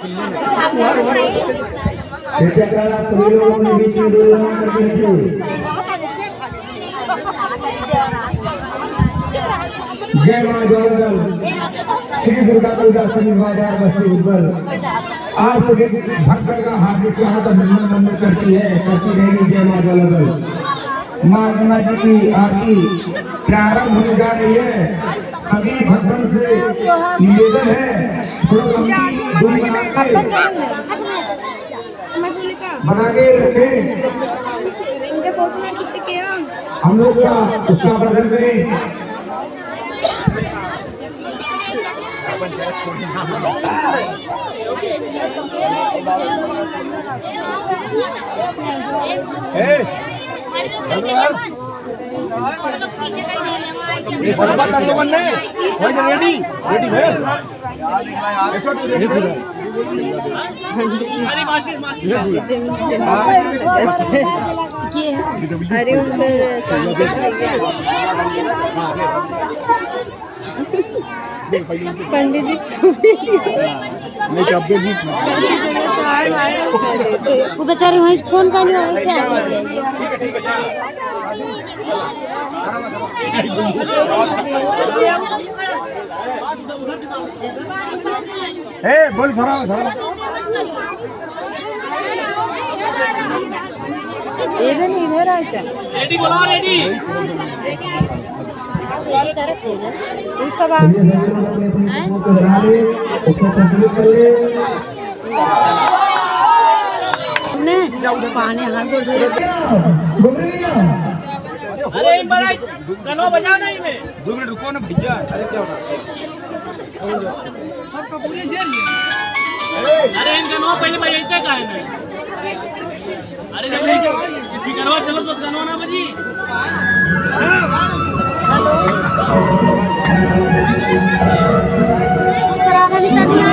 जय मां जगदल श्री दुर्गा पूजा शनि बाजार बस्ती उज्जवल आप सभी भक्तों का हार्दिक स्वागत अभिनंदन करती रहेगी। जय मां जगदल मां गंगा जी की आरती प्रारंभ होने जा रही है। सभी भक्तों से निवेदन है बना के रखें, हम लोग का उसका प्रदर्शन करें। अरे उधर शांति पंडित जी वो बेचारे वहीं फोन कर लिया, वहीं से आ जाइए। बोल थोड़ा इधर आ जा। रेडी बोलो, रेडी। सब पानी हाथ अरे एक बार गनो बजाओ नहीं में 2 मिनट रुको ना भैया। अरे क्या हो रहा सबका पूरे शेर अरे इन गनो पहले बजाते का है नहीं। अरे जब गनवा चलो तो गनवा ना बजी। सराहनीय